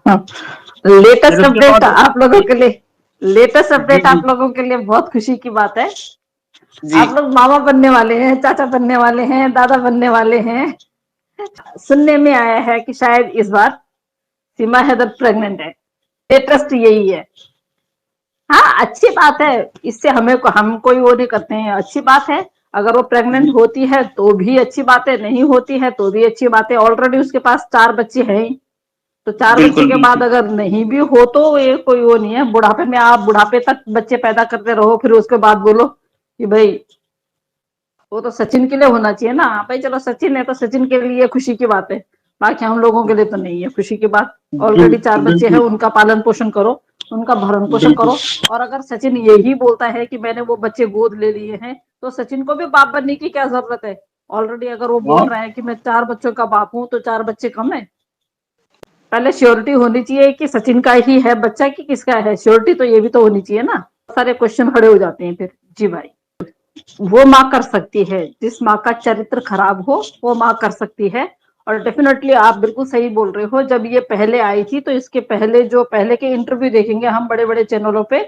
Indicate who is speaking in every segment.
Speaker 1: Latest
Speaker 2: फिर उसके
Speaker 1: update
Speaker 2: बाद
Speaker 1: आप लोगों के लिए, लेटेस्ट
Speaker 2: जी
Speaker 1: अपडेट
Speaker 2: जी
Speaker 1: आप लोगों के लिए बहुत खुशी की बात है।
Speaker 2: जी।
Speaker 1: आप लोग मामा बनने वाले हैं, चाचा बनने वाले हैं, दादा बनने वाले हैं। सुनने में आया है कि शायद इस बार सीमा हैदर प्रेग्नेंट है। लेटेस्ट यही है। हाँ, अच्छी बात है। इससे हम कोई वो नहीं करते हैं, अच्छी बात है। अगर वो प्रेग्नेंट
Speaker 2: जी
Speaker 1: होती है तो भी अच्छी बात है, नहीं होती है तो भी अच्छी बात है। ऑलरेडी उसके पास 4 बच्चे हैं ही। तो 4 बच्चे
Speaker 2: बिल्कुल
Speaker 1: के बाद
Speaker 2: बिल्कुल।
Speaker 1: अगर नहीं भी हो तो ये कोई वो नहीं है। बुढ़ापे में आप बुढ़ापे तक बच्चे पैदा करते रहो, फिर उसके बाद बोलो कि भाई वो तो सचिन के लिए होना चाहिए ना। भाई चलो सचिन है तो सचिन के लिए खुशी की बात है, बाकी हम लोगों के लिए तो नहीं है खुशी की बात। ऑलरेडी 4 बच्चे हैं,
Speaker 2: बिल्कुल
Speaker 1: उनका पालन पोषण करो, उनका भरण पोषण
Speaker 2: बिल्कुल।
Speaker 1: करो। और अगर सचिन यही बोलता है कि मैंने वो बच्चे गोद ले लिए हैं, तो सचिन को भी बाप बनने की क्या जरूरत है। ऑलरेडी अगर वो बोल
Speaker 2: हाँ
Speaker 1: रहा है कि मैं 4 बच्चों का बाप हूं, तो 4 बच्चे कम है। पहले श्योरिटी होनी चाहिए कि सचिन का ही है बच्चा कि किसका है। श्योरिटी तो ये भी तो होनी चाहिए ना। सारे क्वेश्चन खड़े हो जाते हैं फिर। जी भाई, वो माँ कर सकती है, जिस माँ का चरित्र खराब हो वो माँ कर सकती है। और डेफिनेटली आप बिल्कुल सही बोल रहे हो। जब ये पहले आई थी तो इसके पहले जो पहले के इंटरव्यू देखेंगे हम बड़े बड़े चैनलों पे,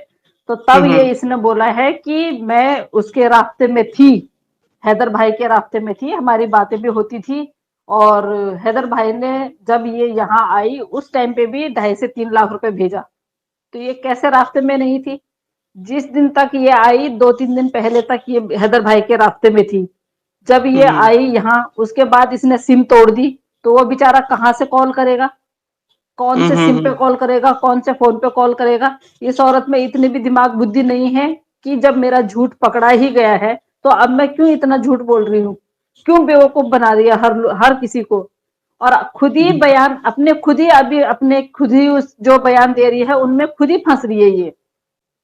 Speaker 1: तो तब ये
Speaker 2: हम्म।
Speaker 1: इसने बोला है कि मैं उसके रास्ते में थी, हैदर भाई के रास्ते में थी, हमारी बातें भी होती थी। और हैदर भाई ने जब ये यहाँ आई उस टाइम पे भी 2.5 से 3 लाख रुपए भेजा। तो ये कैसे रास्ते में नहीं थी। जिस दिन तक ये आई 2-3 दिन पहले तक ये हैदर भाई के रास्ते में थी। जब ये
Speaker 2: हम्म।
Speaker 1: आई यहाँ उसके बाद इसने सिम तोड़ दी। तो वो बेचारा कहाँ से कॉल करेगा, कौन से सिम पे
Speaker 2: हम्म।
Speaker 1: कॉल करेगा, कौन से फोन पे कॉल करेगा। इस औरत में इतनी भी दिमाग बुद्धि नहीं है कि जब मेरा झूठ पकड़ा ही गया है तो अब मैं क्यों इतना झूठ बोल रही हूँ, क्यों बेवकूफ बना दिया हर किसी को। और खुद ही बयान अपने खुद ही अभी अपने खुद ही उस जो बयान दे रही है उनमें खुद ही फंस रही है ये।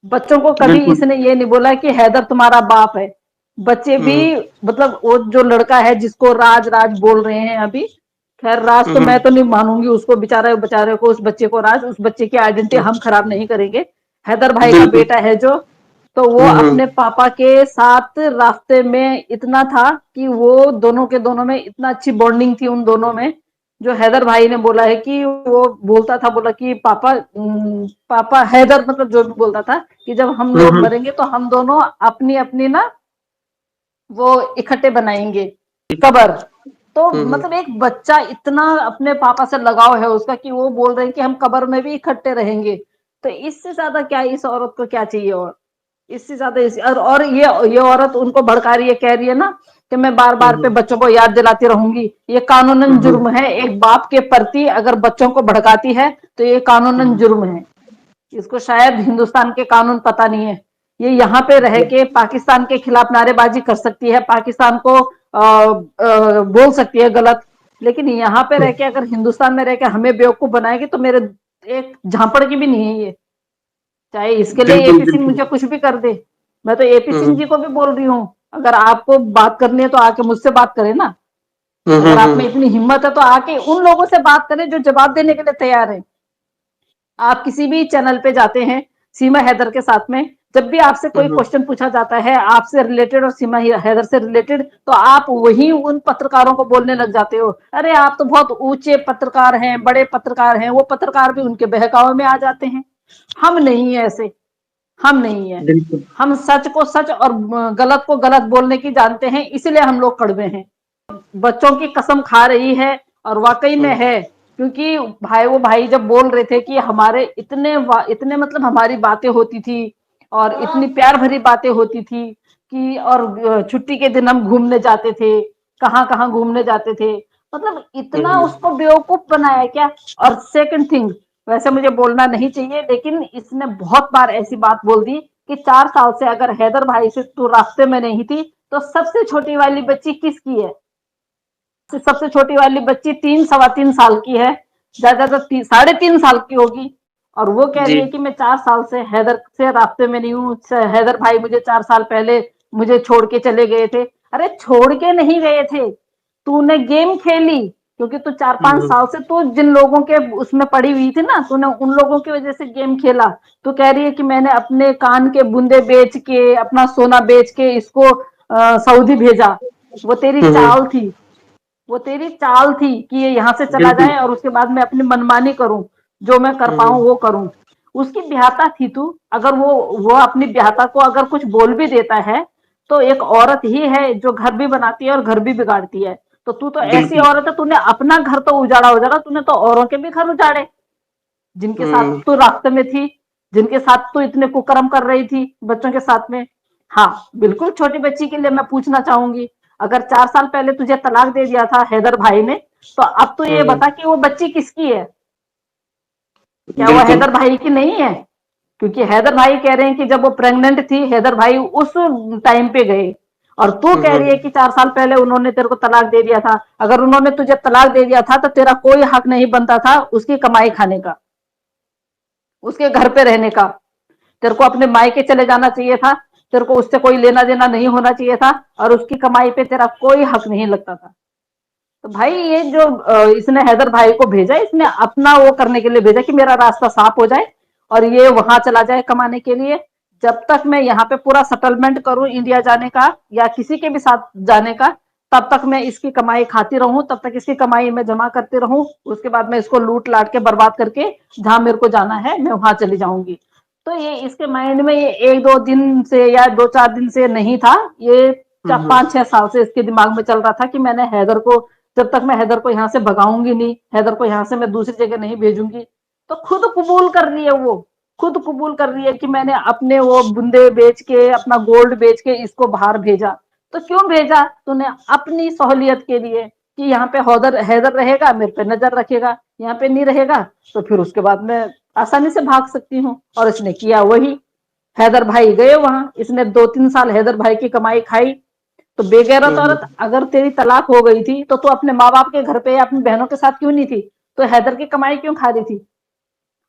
Speaker 1: बच्चों को कभी
Speaker 2: बिल्कुल।
Speaker 1: इसने ये नहीं बोला कि हैदर तुम्हारा बाप है। बच्चे भी
Speaker 2: हम्म
Speaker 1: मतलब वो जो लड़का है जिसको राज राज बोल रहे हैं अभी, खैर राज तो मैं
Speaker 2: हम्म
Speaker 1: तो नहीं मानूंगी उसको, बेचारे बेचारे को, उस बच्चे को राज, उस बच्चे की आइडेंटिटी
Speaker 2: हम्म,
Speaker 1: हम खराब नहीं करेंगे। हैदर भाई का
Speaker 2: बिल्कुल।
Speaker 1: बेटा है जो, तो वो
Speaker 2: हम्म।
Speaker 1: अपने पापा के साथ रास्ते में इतना था कि वो दोनों के दोनों में इतना अच्छी बॉन्डिंग थी उन दोनों में। जो हैदर भाई ने बोला है कि वो बोलता था, बोला कि पापा पापा हैदर मतलब जो भी बोलता था कि जब हम लोग
Speaker 2: हम्म।
Speaker 1: मरेंगे तो हम दोनों अपनी अपनी ना वो इकट्ठे बनाएंगे कबर। तो
Speaker 2: हम्म।
Speaker 1: मतलब एक बच्चा इतना अपने पापा से लगाव है उसका कि वो बोल रहे हैं कि हम कबर में भी इकट्ठे रहेंगे। तो इससे ज्यादा क्या इस औरत को क्या चाहिए। और इससे ज्यादा और ये औरत उनको भड़का रही है, कह रही है ना कि मैं बार बार पे
Speaker 2: हम्म।
Speaker 1: बच्चों को याद दिलाती रहूंगी। ये कानूनन
Speaker 2: हम्म।
Speaker 1: जुर्म है, एक बाप के प्रति अगर बच्चों को भड़काती है तो ये कानूनन
Speaker 2: हम्म।
Speaker 1: जुर्म है। इसको शायद हिंदुस्तान के कानून पता नहीं है। ये यहाँ पे रह के पाकिस्तान के खिलाफ नारेबाजी कर सकती है, पाकिस्तान को बोल सकती है गलत। लेकिन यहाँ पे रह के अगर हिंदुस्तान में रह के हमें बेवकूफ बनाएगी तो मेरे एक झापड़ की भी नहीं है ये। चाहे इसके लिए
Speaker 2: बिल्कुल
Speaker 1: एपी सिंह
Speaker 2: बिल्कुल।
Speaker 1: मुझे कुछ भी कर दे। मैं तो एपी सिंह
Speaker 2: हम्म।
Speaker 1: जी को भी बोल रही हूँ, अगर आपको बात करनी है तो आके मुझसे बात करें ना। अगर आप में
Speaker 2: हम्म।
Speaker 1: इतनी हिम्मत है तो आके उन लोगों से बात करें जो जवाब देने के लिए तैयार है। आप किसी भी चैनल पे जाते हैं सीमा हैदर के साथ में, जब भी आपसे कोई
Speaker 2: हम्म।
Speaker 1: क्वेश्चन पूछा जाता है आपसे रिलेटेड और सीमा हैदर से रिलेटेड, तो आप वही उन पत्रकारों को बोलने लग जाते हो, अरे आप तो बहुत ऊंचे पत्रकार हैं, बड़े पत्रकार हैं। वो पत्रकार भी उनके बहकावे में आ जाते हैं। हम नहीं है ऐसे, हम नहीं है।
Speaker 2: बिल्कुल।
Speaker 1: हम सच को सच और गलत को गलत बोलने की जानते हैं, इसलिए हम लोग कड़वे हैं। बच्चों की कसम खा रही है और वाकई में
Speaker 2: हम्म।
Speaker 1: है। क्योंकि वो भाई जब बोल रहे थे कि हमारे इतने इतने मतलब हमारी बातें होती थी और इतनी प्यार भरी बातें होती थी कि, और छुट्टी के दिन हम घूमने जाते थे, कहाँ कहाँ घूमने जाते थे। मतलब इतना
Speaker 2: हम्म।
Speaker 1: उसको बेवकूफ बनाया क्या। और सेकंड थिंग, वैसे मुझे बोलना नहीं चाहिए लेकिन इसने बहुत बार ऐसी बात बोल दी कि 4 साल से अगर हैदर भाई से तू रास्ते में नहीं थी तो सबसे छोटी वाली बच्ची किसकी है। सबसे छोटी वाली बच्ची 3 सवा 3 साल की है, ज्यादा तो 3 साढ़े 3 साल की होगी। और वो कह
Speaker 2: जी।
Speaker 1: रही है कि मैं 4 साल से हैदर से रास्ते में नहीं हूँ। हैदर भाई मुझे 4 साल पहले मुझे छोड़ के चले गए थे। अरे छोड़ के नहीं गए थे, तूने गेम खेली। क्योंकि तू 4-5 साल से तू जिन लोगों के उसमें पड़ी हुई थी ना, तूने उन लोगों की वजह से गेम खेला। तू कह रही है कि मैंने अपने कान के बूंदे बेच के, अपना सोना बेच के इसको सऊदी भेजा। वो तेरी
Speaker 2: हम्म।
Speaker 1: चाल थी, वो तेरी चाल थी कि ये यहाँ से चला
Speaker 2: बिल्कुल।
Speaker 1: जाए और उसके बाद मैं अपनी मनमानी करूं। जो मैं कर पाऊं वो करूं। उसकी ब्याहता थी तू, अगर वो अपनी ब्याहता को अगर कुछ बोल भी देता है तो एक औरत ही है जो घर भी बनाती है और घर भी बिगाड़ती है। तो तू तो ऐसी
Speaker 2: बिल्कुल।
Speaker 1: औरत है, तूने अपना घर तो उजाड़ा उजाड़ा, तूने तो औरों के भी घर उजाड़े, जिनके साथ
Speaker 2: हम्म।
Speaker 1: तू रास्ते में थी, जिनके साथ तू इतने कुकर्म कर रही थी बच्चों के साथ में। हाँ, बिल्कुल छोटी बच्ची के लिए मैं पूछना चाहूंगी, अगर 4 साल पहले तुझे तलाक दे दिया था हैदर भाई ने, तो अब तू ये
Speaker 2: हम्म।
Speaker 1: बता कि वो बच्ची किसकी है? क्या वो
Speaker 2: बिल्कुल।
Speaker 1: हैदर भाई की नहीं है? क्योंकि हैदर भाई कह रहे हैं कि जब वो प्रेग्नेंट थी हैदर भाई उस टाइम पे गए, और तू कह रही है
Speaker 2: हम्म।
Speaker 1: कि 4 साल पहले उन्होंने तेरे को तलाक दे दिया था। अगर उन्होंने तुझे तलाक दे दिया था तो तेरा कोई हक नहीं बनता था उसकी कमाई खाने का, उसके घर पे रहने का। तेरे को अपने मायके चले जाना चाहिए था, तेरे को उससे कोई लेना देना नहीं होना चाहिए था, और उसकी कमाई पे तेरा कोई हक नहीं लगता था। तो भाई ये जो इसने हैदर भाई को भेजा, इसने अपना वो करने के लिए भेजा कि मेरा रास्ता साफ हो जाए और ये वहां चला जाए कमाने के लिए। जब तक मैं यहाँ पे पूरा सेटलमेंट करूं इंडिया जाने का या किसी के भी साथ जाने का, तब तक मैं इसकी कमाई खाती रहूं, तब तक इसकी कमाई में जमा करती रहूं, उसके बाद मैं इसको लूट लाट के बर्बाद करके जहां मेरे को जाना है मैं वहां चली जाऊंगी। तो ये इसके माइंड में ये 1-2 दिन से या 2-4 दिन से नहीं था, ये
Speaker 2: हम्म।
Speaker 1: 5-6 साल से इसके दिमाग में चल रहा था कि मैंने हैदर को, जब तक मैं हैदर को यहाँ से भगाऊंगी नहीं, हैदर को यहाँ से मैं दूसरी जगह नहीं भेजूंगी। तो खुद कबूल कर रही है वो, खुद कबूल कर रही है कि मैंने अपने वो बुंदे बेच के, अपना गोल्ड बेच के इसको बाहर भेजा। तो क्यों भेजा तूने? अपनी सहूलियत के लिए, कि यहाँ पे हैदर हैदर रहेगा, मेरे पे नजर रखेगा, यहाँ पे नहीं रहेगा तो फिर उसके बाद मैं आसानी से भाग सकती हूँ। और इसने किया वही। हैदर भाई गए वहां, इसने 2-3 साल हैदर भाई की कमाई खाई। तो बेगैरत
Speaker 2: हम्म।
Speaker 1: औरत, अगर तेरी तलाक हो गई थी तो तू अपने माँ बाप के घर पे या अपनी बहनों के साथ क्यों नहीं थी? तो हैदर की कमाई क्यों खा रही थी?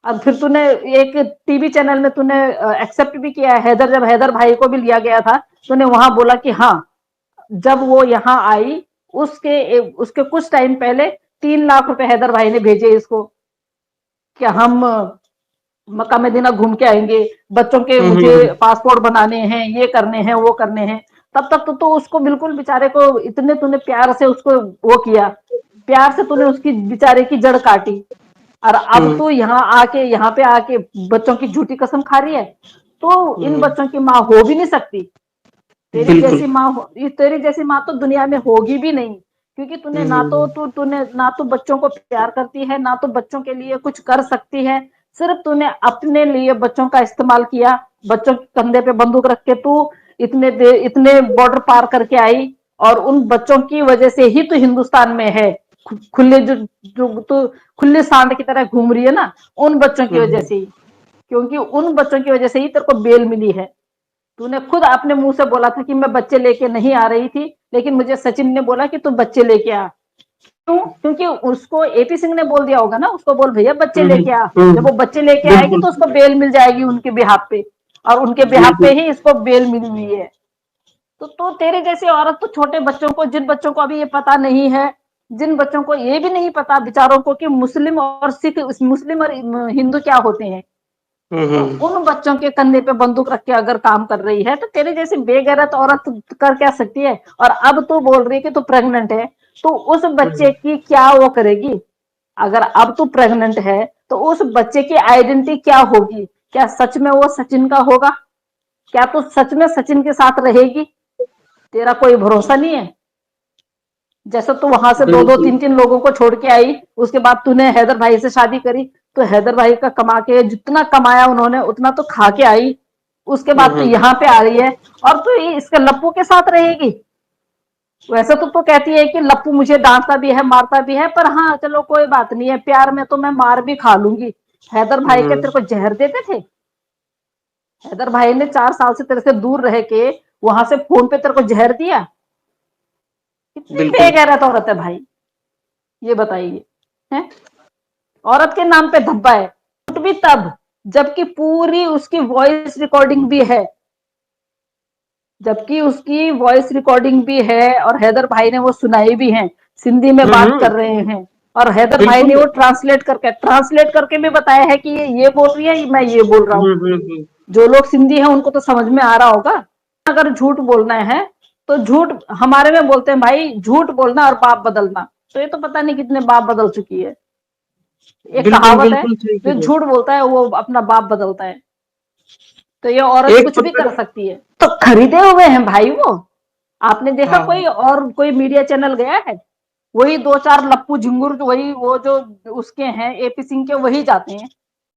Speaker 1: अब फिर तूने एक टीवी चैनल में तूने एक्सेप्ट भी किया है, हैदर जब हैदर भाई को भी लिया गया था, तूने वहां बोला कि हाँ, जब वो यहाँ आई उसके उसके कुछ टाइम पहले 3 लाख रुपए हैदर भाई ने भेजे इसको, कि हम मक्का मदीना घूम के आएंगे, बच्चों के मुझे
Speaker 2: हम्म।
Speaker 1: पासपोर्ट बनाने हैं, ये करने हैं वो करने हैं। तब तक तो उसको बिल्कुल बेचारे को इतने तूने प्यार से उसको वो किया, प्यार से तूने उसकी बेचारे की जड़ काटी। और अब
Speaker 2: हम्म।
Speaker 1: तो यहाँ पे आके बच्चों की झूठी कसम खा रही है। तो इन
Speaker 2: हम्म।
Speaker 1: बच्चों की माँ हो भी नहीं सकती, तेरी
Speaker 2: बिल्कुल।
Speaker 1: जैसी माँ तेरी जैसी माँ तो दुनिया में होगी भी नहीं। क्योंकि तूने ना तो
Speaker 2: हम्म।
Speaker 1: तूने ना तो बच्चों को प्यार करती है, ना तो बच्चों के लिए कुछ कर सकती है। सिर्फ तूने अपने लिए बच्चों का इस्तेमाल किया। बच्चों के कंधे पे बंदूक रख के तू इतने बॉर्डर पार करके आई, और उन बच्चों की वजह से ही तू हिंदुस्तान में है। खुले जो तू खुले सांड की तरह घूम रही है ना, उन बच्चों की वजह
Speaker 2: हम्म।
Speaker 1: से ही। क्योंकि उन बच्चों की वजह से ही तेरे को बेल मिली है। तूने खुद अपने मुंह से बोला था कि मैं बच्चे लेके नहीं आ रही थी, लेकिन मुझे सचिन ने बोला कि तू बच्चे लेके आ। क्यों? क्योंकि उसको एपी सिंह ने बोल दिया होगा ना, उसको बोल भैया बच्चे
Speaker 2: हम्म।
Speaker 1: लेके आ। जब
Speaker 2: हम्म।
Speaker 1: वो बच्चे लेके आएगी
Speaker 2: बिल्कुल।
Speaker 1: तो उसको बेल मिल जाएगी उनके बिहाफ पे, और उनके बिहाफ पे
Speaker 2: बिल्कुल।
Speaker 1: ही इसको बेल मिली हुई है। तो तेरे जैसी औरत तो छोटे बच्चों को, जिन बच्चों को अभी ये पता नहीं है, जिन बच्चों को ये भी नहीं पता बेचारों को कि मुस्लिम और सिख, मुस्लिम और हिंदू क्या होते हैं, तो
Speaker 2: हम्म।
Speaker 1: उन बच्चों के कंधे पे बंदूक रख के अगर काम कर रही है, तो तेरे जैसी बेगैरत औरत कर क्या सकती है? और अब तू बोल रही है कि तू प्रेग्नेंट है, तो उस बच्चे की क्या वो करेगी? अगर अब तू प्रेग्नेंट है तो उस बच्चे की आइडेंटिटी क्या होगी? क्या सच में वो सचिन का होगा? क्या तू सच में सचिन के साथ रहेगी? तेरा कोई भरोसा नहीं है। जैसे तू वहां से दो दो
Speaker 2: बिल्कुल।
Speaker 1: तीन तीन लोगों को छोड़ के आई, उसके बाद तूने हैदर भाई से शादी करी, तो हैदर भाई का कमा के जितना कमाया उन्होंने उतना तो खा के आई। उसके बाद तू
Speaker 2: हम्म।
Speaker 1: यहाँ पे आ रही है और तू इसके लप्पू के साथ रहेगी। वैसे तो तू कहती है कि लप्पू मुझे डांटता भी है, मारता भी है, पर हाँ चलो कोई बात नहीं है, प्यार में तो मैं मार भी खा लूंगी। हैदर भाई के तेरे
Speaker 2: हम्म।
Speaker 1: को जहर देते थे? हैदर भाई ने 4 साल से तेरे से दूर रह के वहां से फोन पे तेरे को जहर दिया? कितनी
Speaker 2: बिल्कुल।
Speaker 1: बेगैरत औरत है भाई, ये बताइए। है, औरत के नाम पे धब्बा है। झूठ भी तब, जबकि पूरी उसकी वॉइस रिकॉर्डिंग भी है, जबकि उसकी वॉइस रिकॉर्डिंग भी है, और हैदर भाई ने वो सुनाई भी है, सिंधी में बात कर रहे हैं। और हैदर भाई ने
Speaker 2: बिल्कुल।
Speaker 1: वो ट्रांसलेट करके भी बताया है कि ये बोल रही है, मैं ये बोल रहा हूँ।
Speaker 2: हम्म।
Speaker 1: जो लोग सिंधी हैं उनको तो समझ में आ रहा होगा। अगर झूठ बोलना है तो झूठ, हमारे में बोलते हैं भाई, झूठ बोलना और बाप बदलना। तो ये तो पता नहीं कितने बाप बदल चुकी है। एक
Speaker 2: बिल्कुल
Speaker 1: कहावत है,
Speaker 2: बिल्कुल सही कह
Speaker 1: जो
Speaker 2: रहे हो।
Speaker 1: झूठ बोलता है वो अपना बाप बदलता है। तो ये औरत
Speaker 2: एक
Speaker 1: कुछ भी
Speaker 2: पता
Speaker 1: कर सकती है। तो खरीदे हुए हैं भाई वो। आपने देखा
Speaker 2: हाँ
Speaker 1: कोई और कोई मीडिया चैनल गया है? वही दो चार लप्पू झिंगुर, वही वो जो उसके हैं एपी सिंह के, वही जाते हैं।